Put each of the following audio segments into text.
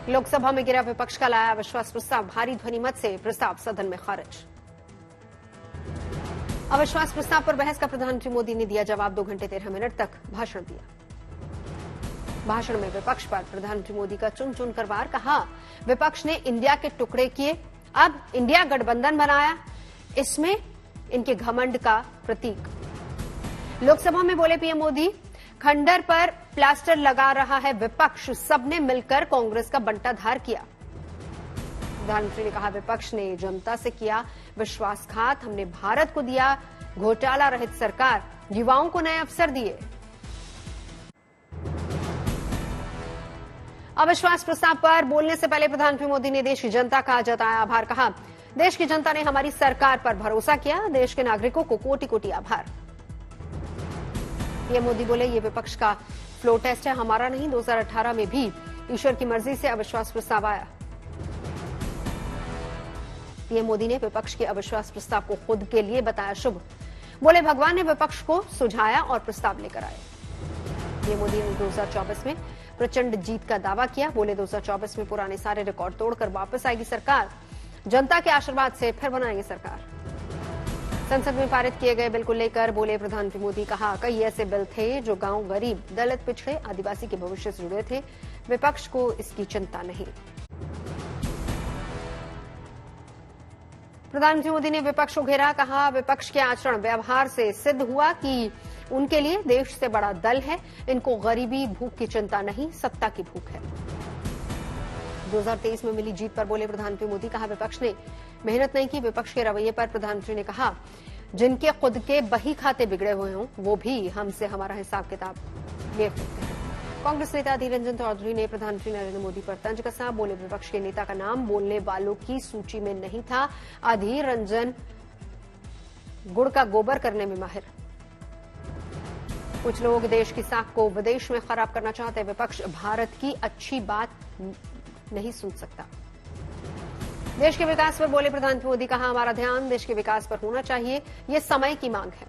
लोकसभा में गिरा विपक्ष का लाया अविश्वास प्रस्ताव, भारी ध्वनि मत से प्रस्ताव सदन में खारिज। अविश्वास प्रस्ताव पर बहस का प्रधानमंत्री मोदी ने दिया जवाब, 2 घंटे 13 मिनट तक भाषण दिया। भाषण में विपक्ष पर प्रधानमंत्री मोदी का चुन चुन कर वार, कहा विपक्ष ने इंडिया के टुकड़े किए, अब इंडिया गठबंधन बनाया, इसमें इनके घमंड का प्रतीक। लोकसभा में बोले पीएम मोदी, खंडर पर प्लास्टर लगा रहा है विपक्ष, सबने मिलकर कांग्रेस का बंटाधार किया। प्रधानमंत्री ने कहा विपक्ष ने जनता से किया विश्वासघात, हमने भारत को दिया घोटाला रहित सरकार, युवाओं को नए अवसर दिए। अविश्वास प्रस्ताव पर बोलने से पहले प्रधानमंत्री मोदी ने देश की जनता का जताया आभार, कहा देश की जनता ने हमारी सरकार पर भरोसा किया, देश के नागरिकों को कोटि कोटि आभार। पीएम मोदी बोले ये विपक्ष का फ्लो टेस्ट है, हमारा नहीं। 2018 में भी ईश्वर की मर्जी से अविश्वास प्रस्ताव आया। पीएम मोदी ने विपक्ष के अविश्वास प्रस्ताव को खुद के लिए बताया शुभ, बोले भगवान ने विपक्ष को सुझाया और प्रस्ताव लेकर आए। पीएम मोदी ने 2024 में प्रचंड जीत का दावा किया, बोले 2024 में पुराने सारे रिकॉर्ड तोड़कर वापस आएगी सरकार, जनता के आशीर्वाद से फिर बनाएगी सरकार। संसद में पारित किए गए बिल को लेकर बोले प्रधानमंत्री मोदी, कहा कई ऐसे बिल थे जो गांव, गरीब, दलित, पिछड़े, आदिवासी के भविष्य से जुड़े थे, विपक्ष को इसकी चिंता नहीं। प्रधानमंत्री मोदी ने विपक्ष को घेरा, कहा विपक्ष के आचरण व्यवहार से सिद्ध हुआ कि उनके लिए देश से बड़ा दल है, इनको गरीबी भूख की चिंता नहीं, सत्ता की भूख है। 2023 में मिली जीत पर बोले प्रधानमंत्री मोदी, कहा विपक्ष ने मेहनत नहीं की। विपक्ष के रवैये पर प्रधानमंत्री ने कहा जिनके खुद के बही खाते बिगड़े हुए हों वो भी हमसे हमारा हिसाब किताब ले सकते हैं। कांग्रेस नेता अधीर रंजन चौधरी ने प्रधानमंत्री नरेंद्र मोदी पर तंज कसा, बोले विपक्ष के नेता का नाम बोलने वालों की सूची में नहीं था। अधीर रंजन गुड़ का गोबर करने में माहिर। कुछ लोग देश की साख को विदेश में खराब करना चाहते हैं, विपक्ष भारत की अच्छी बात नहीं सुन सकता। देश के विकास पर बोले प्रधानमंत्री मोदी, कहा हमारा ध्यान देश के विकास पर होना चाहिए, ये समय की मांग है।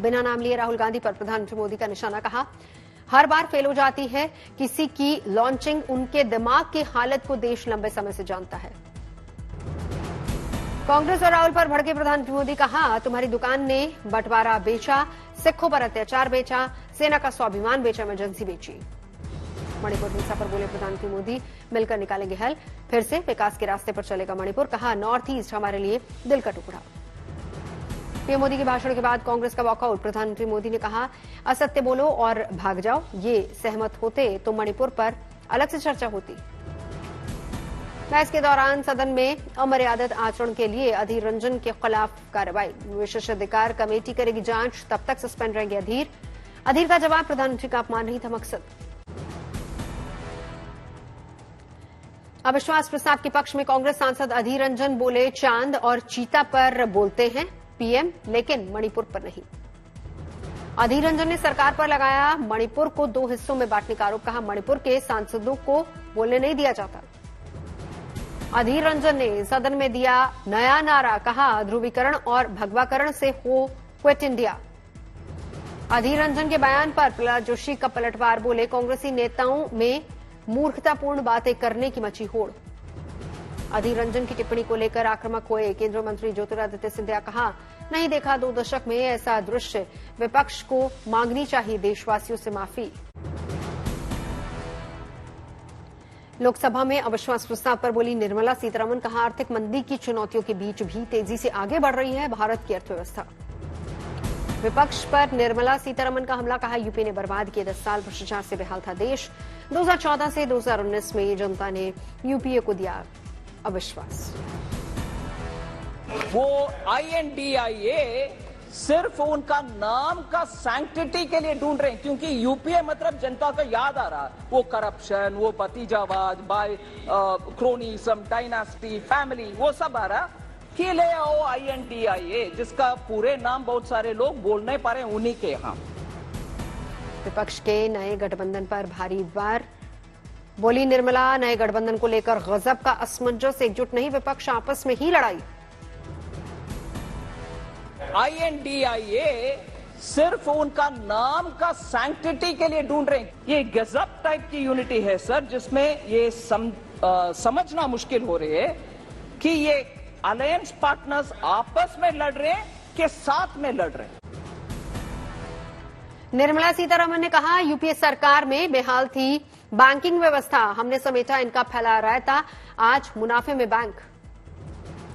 बिना नाम लिए राहुल गांधी पर प्रधानमंत्री मोदी का निशाना, कहा हर बार फेल हो जाती है किसी की लॉन्चिंग, उनके दिमाग की हालत को देश लंबे समय से जानता है। कांग्रेस और राहुल पर भड़के प्रधानमंत्री मोदी, कहा तुम्हारी दुकान ने बंटवारा बेचा, सिखों पर अत्याचार बेचा, सेना का स्वाभिमान बेचा, इमरजेंसी बेची। मणिपुर हिंसा पर बोले प्रधानमंत्री मोदी, मिलकर निकालेंगे हल, फिर से विकास के रास्ते पर चलेगा मणिपुर, कहा नॉर्थ ईस्ट हमारे लिए दिल का टुकड़ा। पीएम मोदी के भाषण के बाद कांग्रेस का वॉकआउट, प्रधानमंत्री मोदी ने कहा असत्य बोलो और भाग जाओ, ये सहमत होते तो मणिपुर पर अलग से चर्चा होती। बहस के दौरान सदन में अमर्यादित आचरण के लिए अधीर रंजन के खिलाफ कार्रवाई, विशेषाधिकार कमेटी करेगी जांच, तब तक सस्पेंड रहेंगे अधीर। अधीर का जवाब, प्रधानमंत्री का अपमान नहीं था मकसद। अविश्वास प्रस्ताव के पक्ष में कांग्रेस सांसद अधीर रंजन बोले चांद और चीता पर बोलते हैं पीएम, लेकिन मणिपुर पर नहीं। अधीर रंजन ने सरकार पर लगाया मणिपुर को 2 हिस्सों में बांटने का आरोप, कहा मणिपुर के सांसदों को बोलने नहीं दिया जाता। अधीर रंजन ने सदन में दिया नया नारा, कहा ध्रुवीकरण और भगवाकरण से हो क्विट इंडिया। अधीर रंजन के बयान पर प्रहलाद जोशी का पलटवार, बोले कांग्रेसी नेताओं में मूर्खतापूर्ण बातें करने की मची होड़। अधीर रंजन की टिप्पणी को लेकर आक्रामक हुए केंद्रीय मंत्री ज्योतिरादित्य सिंधिया, कहा नहीं देखा 2 दशक में ऐसा दृश्य, विपक्ष को मांगनी चाहिए देशवासियों से माफी। लोकसभा में अविश्वास प्रस्ताव पर बोली निर्मला सीतारमण, कहा आर्थिक मंदी की चुनौतियों के बीच भी तेजी से आगे बढ़ रही है भारत की अर्थव्यवस्था। विपक्ष पर निर्मला सीतारमण का हमला, कहा यूपी ने बर्बाद किए 10 साल, भ्रष्टाचार से बेहाल था देश। 2014 से 2019 में जनता ने यूपीए को दिया अविश्वास। वो INDIA सिर्फ उनका नाम का सैंक्टिटी के लिए ढूंढ रहे हैं, क्योंकि यूपीए मतलब जनता को याद आ रहा, वो करप्शन, वो भतीजावाद, बाय क्रोनिज्म, डायनास्टी, फैमिली, वो सब आ रहा कि ले आओ INDIA, जिसका पूरे नाम बहुत सारे लोग बोल नहीं पा रहे, उन्हीं के यहां। विपक्ष के नए गठबंधन पर भारी वार, बोली निर्मला नए गठबंधन को लेकर गजब का असमंजस, एकजुट नहीं, विपक्ष आपस में ही लड़ाई। INDIA सिर्फ उनका नाम का सैंक्टिटी के लिए ढूंढ रहे हैं। ये गजब टाइप की यूनिटी है सर, जिसमें ये समझना मुश्किल हो रही है कि ये अलायंस पार्टनर्स आपस में लड़ रहे हैं कि साथ में लड़ रहे हैं। निर्मला सीतारमण ने कहा, यूपीए सरकार में बेहाल थी बैंकिंग व्यवस्था, हमने समेटा इनका फैला रायता, आज मुनाफे में बैंक।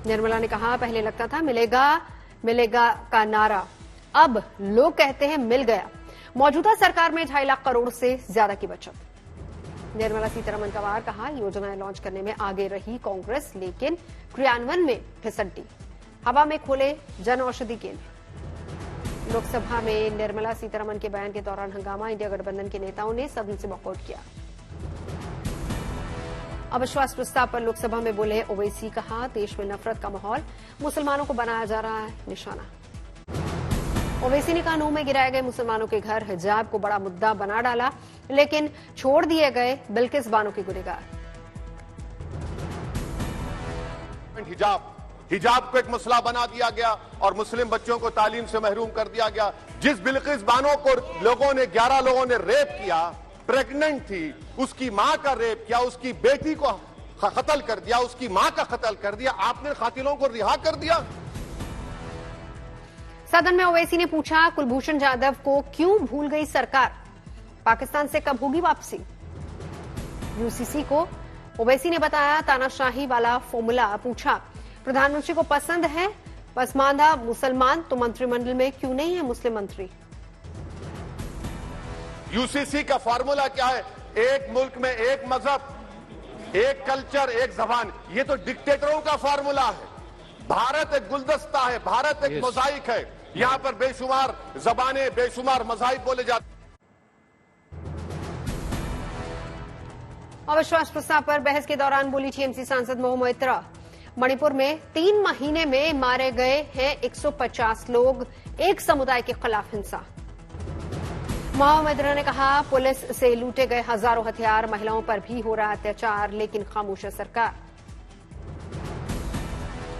निर्मला ने कहा, पहले लगता था मिलेगा मिलेगा का नारा, अब लोग कहते हैं मिल गया। मौजूदा सरकार में 2.5 लाख करोड़ से ज्यादा की बचत। निर्मला सीतारमण का वार, कहा योजनाएं लॉन्च करने में आगे रही कांग्रेस, लेकिन क्रियान्वयन में फिसड्डी। हवा में खोले जन औषधि केंद्र। लोकसभा में निर्मला सीतारमण के बयान के दौरान हंगामा, इंडिया गठबंधन के नेताओं ने सदन से वॉकआउट किया। अविश्वास प्रस्ताव पर लोकसभा में बोले ओवैसी, कहा देश में नफरत का माहौल, मुसलमानों को बनाया जा रहा है निशाना। ओवैसी ने कानून में गिराए गए मुसलमानों के घर हिजाब को बड़ा मुद्दा बना डाला, लेकिन छोड़ दिए गए बिल्किस बानो के गुनहगार। हिजाब को एक मसला बना दिया गया और मुस्लिम बच्चों को तालीम से महरूम कर दिया गया। जिस बिल्किस बानो को 11 लोगों ने रेप किया, प्रेग्नेंट थी, उसकी मां का रेप किया, उसकी बेटी को कत्ल कर दिया, उसकी मां का कत्ल कर दिया, आपने कातिलों को रिहा कर दिया। सदन में ओवैसी ने पूछा, कुलभूषण जाधव को क्यों भूल गई सरकार, पाकिस्तान से कब होगी वापसी। यूसीसी को ओवैसी ने बताया तानाशाही वाला फॉर्मूला। पूछा, प्रधानमंत्री को पसंद है पसमानदा मुसलमान, तो मंत्रिमंडल में क्यों नहीं है मुस्लिम मंत्री। यूसीसी का फॉर्मूला क्या है? एक मुल्क में एक मजहब, एक कल्चर, एक जबान। ये तो डिक्टेटरों का फॉर्मूला है। भारत एक गुलदस्ता है, भारत एक मोज़ाइक है, यहां पर बेशुमार जबानें, बेशुमार मज़ाहिब बोले जाते। अविश्वास प्रस्ताव पर बहस के दौरान बोली टीएमसी सांसद महुआ मोइत्रा, मणिपुर में 3 महीने में मारे गए हैं 150 लोग, एक समुदाय के खिलाफ हिंसा। महुआ मोइत्रा ने कहा, पुलिस से लूटे गए हजारों हथियार, महिलाओं पर भी हो रहा अत्याचार, लेकिन खामोश है सरकार।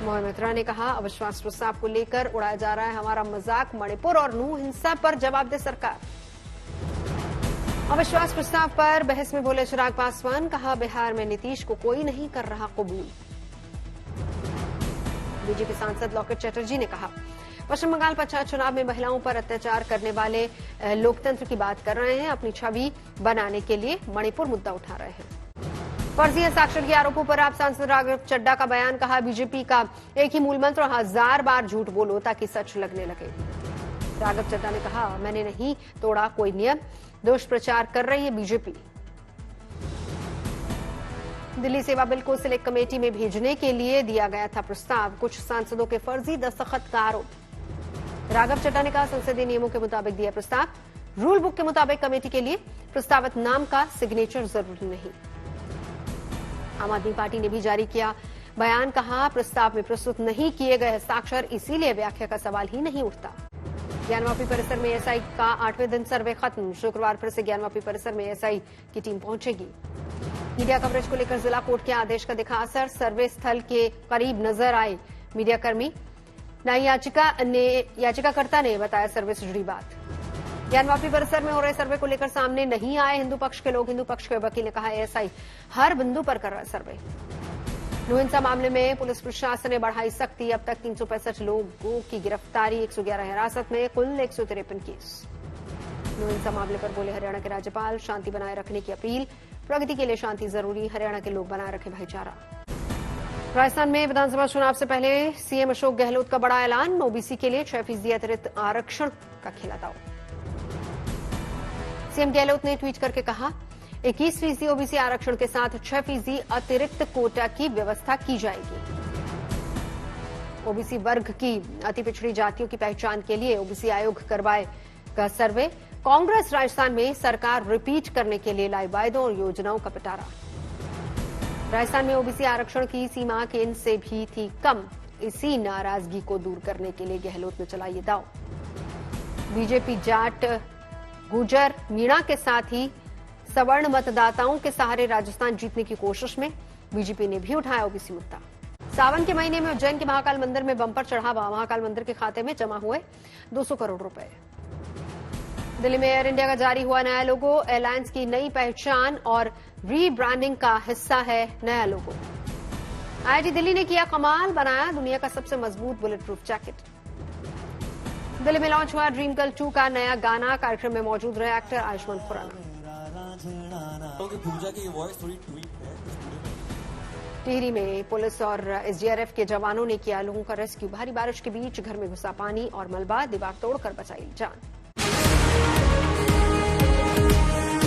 महुआ मोइत्रा ने कहा, अविश्वास प्रस्ताव को लेकर उड़ाया जा रहा है हमारा मजाक, मणिपुर और नूह हिंसा पर जवाब दे सरकार। अविश्वास प्रस्ताव पर बहस में बोले चिराग पासवान, कहा बिहार में नीतीश को कोई नहीं कर रहा कबूल। बीजेपी सांसद लॉकेट चटर्जी ने कहा, पश्चिम बंगाल पंचायत चुनाव में महिलाओं पर अत्याचार करने वाले लोकतंत्र की बात कर रहे हैं, अपनी छवि बनाने के लिए मणिपुर मुद्दा उठा रहे हैं। फर्जी हस्ताक्षर के आरोपों पर आप सांसद राघव चड्ढा का बयान, कहा बीजेपी का एक ही मूल मंत्र, 1000 बार झूठ बोलो ताकि सच लगने लगे। राघव चड्ढा ने कहा, मैंने नहीं तोड़ा कोई नियम, दुष्प्रचार कर रही है बीजेपी। दिल्ली सेवा बिल को सिलेक्ट कमेटी में भेजने के लिए दिया गया था प्रस्ताव, कुछ सांसदों के फर्जी दस्तखत का आरोप। राघव चड्ढा ने कहा, संसदीय नियमों के मुताबिक दिया प्रस्ताव, रूल बुक के मुताबिक कमेटी के लिए प्रस्तावित नाम का सिग्नेचर जरूरी नहीं। आम आदमी पार्टी ने भी जारी किया बयान, कहा प्रस्ताव में प्रस्तुत नहीं किए गए हस्ताक्षर, इसीलिए व्याख्या का सवाल ही नहीं उठता। ज्ञानवापी परिसर में एसआई का 8वें दिन सर्वे खत्म, शुक्रवार फिर से ज्ञानवापी परिसर में एसआई की टीम पहुंचेगी। मीडिया कवरेज को लेकर जिला कोर्ट के आदेश का दिखा असर, सर्वे स्थल के करीब नजर आए मीडियाकर्मी, न्याय याचिकाकर्ता ने बताया सर्वे से जुड़ी बात। ज्ञानवापी परिसर में हो रहे सर्वे को लेकर सामने नहीं आए हिंदू पक्ष के लोग, हिंदू पक्ष के वकील ने कहा एएसआई हर बिंदु पर कर रहा है सर्वे। हिंसा मामले में पुलिस प्रशासन ने बढ़ाई सख्ती, अब तक 365 लोगों की गिरफ्तारी, 111 हिरासत में, कुल 153 केस। हिंसा मामले पर बोले हरियाणा के राज्यपाल, शांति बनाए रखने की अपील, प्रगति के लिए शांति जरूरी, हरियाणा के लोग बनाए रखे भाईचारा। राजस्थान में विधानसभा चुनाव से पहले सीएम अशोक गहलोत का बड़ा ऐलान, ओबीसी के लिए 6% अतिरिक्त आरक्षण का खेला दाव। सीएम गहलोत ने ट्वीट करके कहा, 21% ओबीसी आरक्षण के साथ 6% अतिरिक्त कोटा की व्यवस्था की जाएगी। ओबीसी वर्ग की अति पिछड़ी जातियों की पहचान के लिए ओबीसी आयोग करवाएगा सर्वे। कांग्रेस राजस्थान में सरकार रिपीट करने के लिए लाई वायदों और योजनाओं का पिटारा। राजस्थान में ओबीसी आरक्षण की सीमा केंद्र से भी थी कम, इसी नाराजगी को दूर करने के लिए गहलोत ने चला ये दांव। बीजेपी जाट, गुर्जर, मीणा के साथ ही सवर्ण मतदाताओं के सहारे राजस्थान जीतने की कोशिश में बीजेपी ने भी उठाया ओबीसी मुद्दा। सावन के महीने में उज्जैन के महाकाल मंदिर में बम्पर चढ़ावा, महाकाल मंदिर के खाते में जमा हुए 200 करोड़ रुपए। दिल्ली में एयर इंडिया का जारी हुआ नया लोगो। एयरलाइंस की नई पहचान और रीब्रांडिंग का हिस्सा है नया लोगो। आईआईटी दिल्ली ने किया कमाल, बनाया दुनिया का सबसे मजबूत बुलेट प्रूफ जैकेट। दिल्ली में लॉन्च हुआ ड्रीम गर्ल 2 का नया गाना। कार्यक्रम में मौजूद रहे एक्टर आयुष्मान खुराना। टिहरी में पुलिस और एसडीआरएफ के जवानों ने किया लोगों का रेस्क्यू। भारी बारिश के बीच घर में घुसा पानी और मलबा, दीवार तोड़कर बचाई जान।